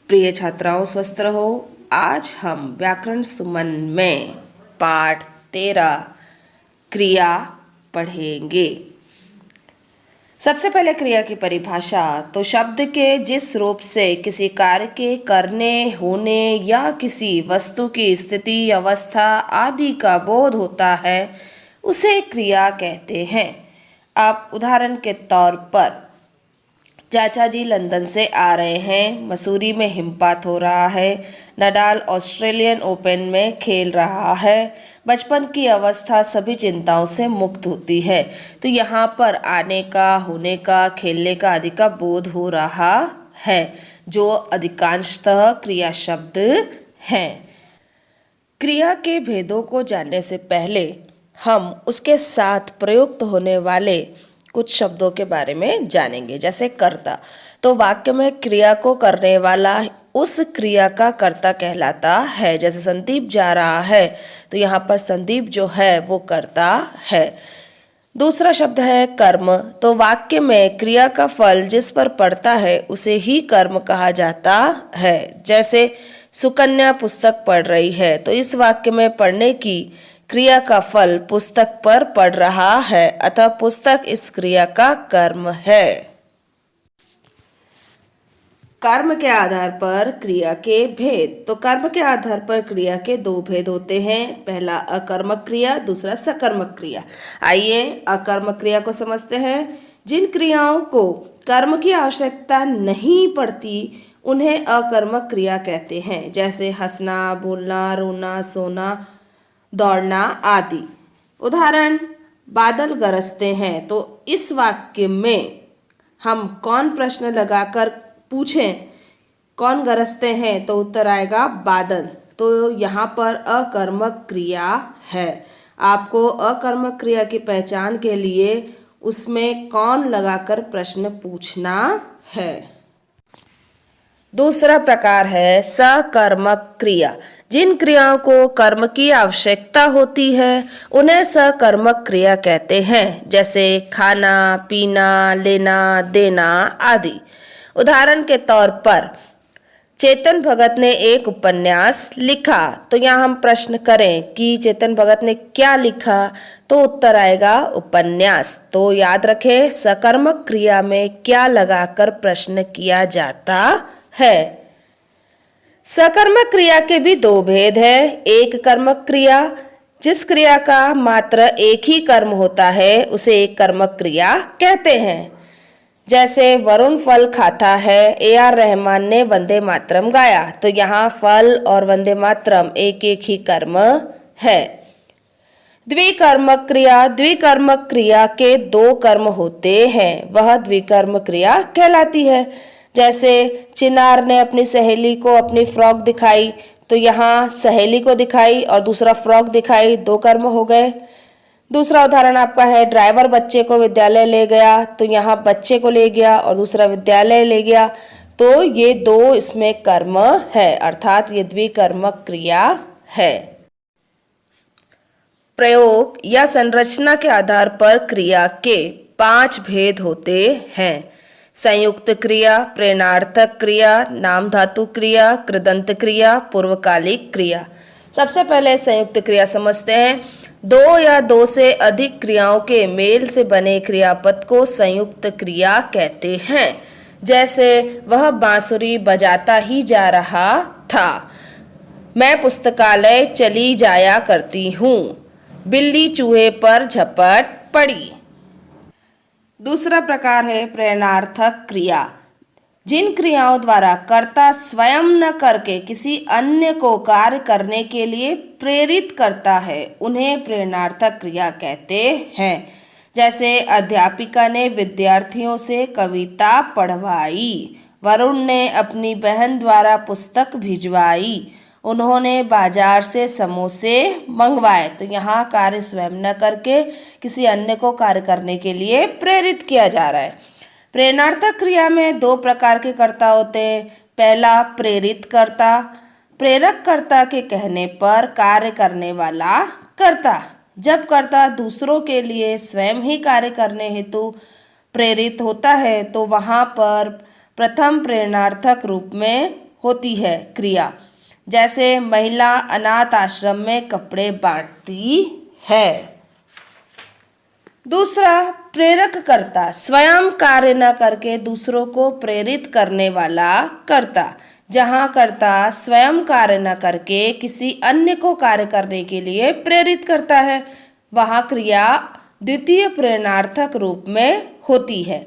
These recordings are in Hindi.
प्रिय छात्राओं, स्वस्थ रहो। आज हम व्याकरण सुमन में पाठ 13 क्रिया पढ़ेंगे। सबसे पहले क्रिया की परिभाषा। तो शब्द के जिस रूप से किसी कार्य के करने, होने या किसी वस्तु की स्थिति, अवस्था आदि का बोध होता है उसे क्रिया कहते हैं। अब उदाहरण के तौर पर चाचा जी लंदन से आ रहे हैं, मसूरी में हिमपात हो रहा है, नडाल ऑस्ट्रेलियन ओपन में खेल रहा है, बचपन की अवस्था सभी चिंताओं से मुक्त होती है। तो यहाँ पर आने का, होने का, खेलने का आदि का बोध हो रहा है, जो अधिकांशतः क्रिया शब्द हैं। क्रिया के भेदों को जानने से पहले हम उसके साथ प्रयुक्त होने वाले कुछ शब्दों के बारे में जानेंगे। जैसे कर्ता, तो वाक्य में क्रिया को करने वाला उस क्रिया का कर्ता कहलाता है। जैसे संदीप जा रहा है, तो यहाँ पर संदीप जो है वो कर्ता है। दूसरा शब्द है कर्म, तो वाक्य में क्रिया का फल जिस पर पड़ता है उसे ही कर्म कहा जाता है। जैसे सुकन्या पुस्तक पढ़ रही है, तो इस वाक्य में पढ़ने की क्रिया का फल पुस्तक पर पड़ रहा है, अतः पुस्तक इस क्रिया का कर्म है। कर्म के आधार पर क्रिया के भेद। तो कर्म के आधार पर क्रिया के दो भेद होते हैं। पहला अकर्मक क्रिया, दूसरा सकर्मक क्रिया। आइए अकर्मक क्रिया को समझते हैं। जिन क्रियाओं को कर्म की आवश्यकता नहीं पड़ती उन्हें अकर्मक क्रिया कहते हैं। जैसे हंसना, बोलना, रोना, सोना, दौड़ना आदि। उदाहरण, बादल गरजते हैं, तो इस वाक्य में हम कौन प्रश्न लगाकर पूछें कौन गरजते हैं, तो उत्तर आएगा बादल। तो यहाँ पर अकर्मक क्रिया है। आपको अकर्मक क्रिया की पहचान के लिए उसमें कौन लगाकर प्रश्न पूछना है। दूसरा प्रकार है सकर्मक क्रिया। जिन क्रियाओं को कर्म की आवश्यकता होती है उन्हें सकर्मक क्रिया कहते हैं। जैसे खाना, पीना, लेना, देना आदि। उदाहरण के तौर पर चेतन भगत ने एक उपन्यास लिखा, तो यहाँ हम प्रश्न करें कि चेतन भगत ने क्या लिखा, तो उत्तर आएगा उपन्यास। तो याद रखें सकर्मक क्रिया में क्या लगाकर प्रश्न किया जाता है। सकर्मक क्रिया के भी दो भेद है। एक कर्मक क्रिया, जिस क्रिया का मात्र एक ही कर्म होता है उसे एक कर्मक क्रिया कहते हैं। जैसे वरुण फल खाता है, AR रहमान ने वंदे मातरम गाया, तो यहाँ फल और वंदे मातरम एक एक ही कर्म है। द्विकर्मक क्रिया, द्विकर्मक क्रिया के दो कर्म होते हैं, वह द्विकर्म क्रिया कहलाती है। जैसे चिनार ने अपनी सहेली को अपनी फ्रॉक दिखाई, तो यहाँ सहेली को दिखाई और दूसरा फ्रॉक दिखाई, दो कर्म हो गए। दूसरा उदाहरण आपका है ड्राइवर बच्चे को विद्यालय ले गया, तो यहाँ बच्चे को ले गया और दूसरा विद्यालय ले गया, तो ये दो इसमें कर्म है, अर्थात ये द्विकर्मक क्रिया है। प्रयोग या संरचना के आधार पर क्रिया के 5 भेद होते हैं। संयुक्त क्रिया, प्रेरणार्थक क्रिया, नाम धातु क्रिया, कृदंत क्रिया, पूर्वकालिक क्रिया। सबसे पहले संयुक्त क्रिया समझते हैं। दो या दो से अधिक क्रियाओं के मेल से बने क्रियापद को संयुक्त क्रिया कहते हैं। जैसे वह बांसुरी बजाता ही जा रहा था, मैं पुस्तकालय चली जाया करती हूँ, बिल्ली चूहे पर झपट पड़ी। दूसरा प्रकार है प्रेरणार्थक क्रिया। जिन क्रियाओं द्वारा कर्ता स्वयं न करके किसी अन्य को कार्य करने के लिए प्रेरित करता है उन्हें प्रेरणार्थक क्रिया कहते हैं। जैसे अध्यापिका ने विद्यार्थियों से कविता पढ़वाई, वरुण ने अपनी बहन द्वारा पुस्तक भिजवाई, उन्होंने बाजार से समोसे मंगवाए। तो यहाँ कार्य स्वयं न करके किसी अन्य को कार्य करने के लिए प्रेरित किया जा रहा है। प्रेरणार्थक क्रिया में दो प्रकार के कर्ता होते हैं। पहला प्रेरित कर्ता, प्रेरक कर्ता के कहने पर कार्य करने वाला कर्ता। जब कर्ता दूसरों के लिए स्वयं ही कार्य करने हेतु प्रेरित होता है तो वहाँ पर प्रथम प्रेरणार्थक रूप में होती है क्रिया। जैसे महिला अनाथ आश्रम में कपड़े बांटती है। दूसरा, प्रेरक कर्ता, स्वयं कार्य न करके दूसरों को प्रेरित करने वाला कर्ता। जहाँ कर्ता स्वयं कार्य न करके किसी अन्य को कार्य करने के लिए प्रेरित करता है, वहाँ क्रिया द्वितीय प्रेरणार्थक रूप में होती है।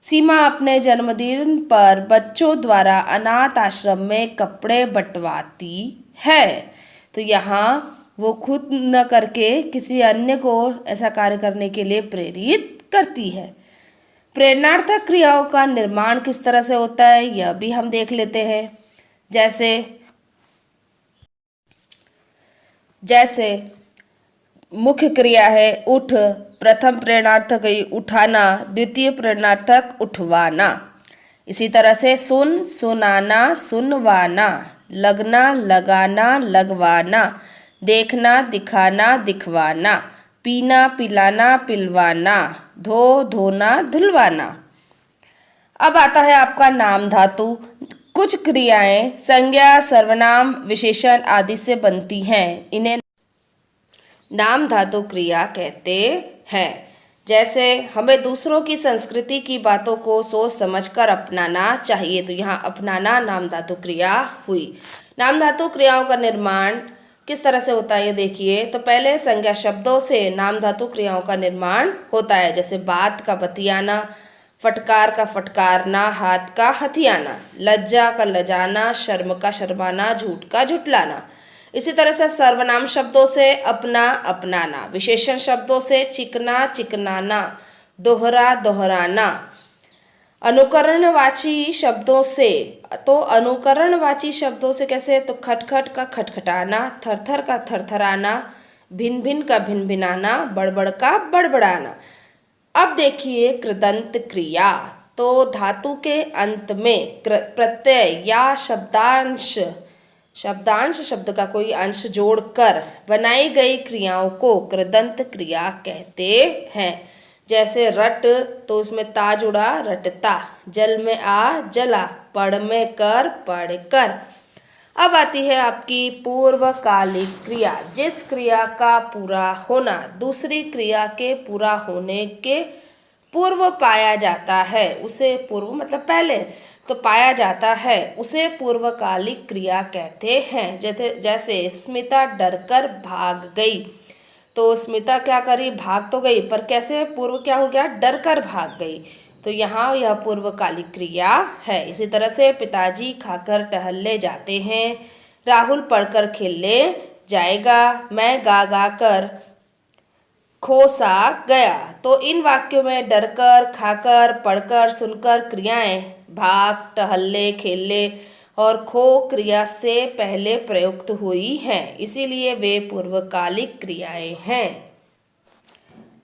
सीमा अपने जन्मदिन पर बच्चों द्वारा अनाथ आश्रम में कपड़े बंटवाती है। तो यहाँ वो खुद न करके किसी अन्य को ऐसा कार्य करने के लिए प्रेरित करती है। प्रेरणार्थक क्रियाओं का निर्माण किस तरह से होता है यह भी हम देख लेते हैं। जैसे मुख्य क्रिया है उठ, प्रथम प्रेरणार्थक उठाना, द्वितीय प्रेरणार्थक उठवाना। इसी तरह से सुन, सुनाना, सुनवाना, लगना, लगाना, लगवाना, देखना, दिखाना, दिखवाना, पीना, पिलाना, पिलवाना, धो, धोना, धुलवाना। अब आता है आपका नाम धातु। कुछ क्रियाएं संज्ञा, सर्वनाम, विशेषण आदि से बनती हैं, इन्हें नाम धातु क्रिया कहते हैं। जैसे हमें दूसरों की संस्कृति की बातों को सोच समझकर अपनाना चाहिए, तो यहाँ अपनाना नाम धातु क्रिया हुई। नाम धातु क्रियाओं का निर्माण किस तरह से होता है ये देखिए। तो पहले संज्ञा शब्दों से नाम धातु क्रियाओं का निर्माण होता है। जैसे बात का बतियाना, फटकार का फटकारना, हाथ का हथियाना, लज्जा का लजाना, शर्म का शर्माना, झूठ का झुठलाना। इसी तरह से सर्वनाम शब्दों से अपना, अपनाना, विशेषण शब्दों से चिकना, चिकनाना, दोहरा, दोहराना, अनुकरणवाची शब्दों से, तो अनुकरणवाची शब्दों से कैसे, तो खटखट का खटखटाना, थरथर का थरथराना, भिन भिन का भिन भिनाना, बड़बड़ का बड़बड़ाना। अब देखिए कृदंत क्रिया। तो धातु के अंत में प्रत्यय या शब्दांश शब्द का कोई अंश जोड़कर बनाई गई क्रियाओं को कृदंत क्रिया कहते हैं। जैसे रट, तो उसमें ता जुड़ा, रटता। जल में आ, जला। पढ़ में कर, पढ़कर। अब आती है आपकी पूर्वकालिक क्रिया। जिस क्रिया का पूरा होना दूसरी क्रिया के पूरा होने के पूर्व पाया जाता है, उसे पूर्व मतलब पहले तो पाया जाता है, उसे पूर्वकालिक क्रिया कहते हैं। जैसे स्मिता डरकर भाग गई। तो स्मिता क्या करी, भाग तो गई, पर कैसे पूर्व क्या हो गया, डरकर भाग गई। तो यहाँ यह पूर्वकालिक क्रिया है। इसी तरह से पिताजी खाकर टहलने जाते हैं, राहुल पढ़कर खेलने जाएगा, मैं गा गा कर खो सा गया। तो इन वाक्यों में डरकर, खाकर, पढ़कर, सुनकर क्रियाएं भाग, टहलने, खेलने और खो क्रिया से पहले प्रयुक्त हुई हैं, इसीलिए वे पूर्वकालिक क्रियाएं हैं।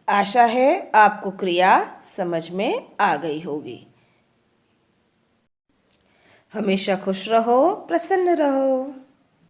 आशा है आपको क्रिया समझ में आ गई होगी। हमेशा खुश रहो, प्रसन्न रहो।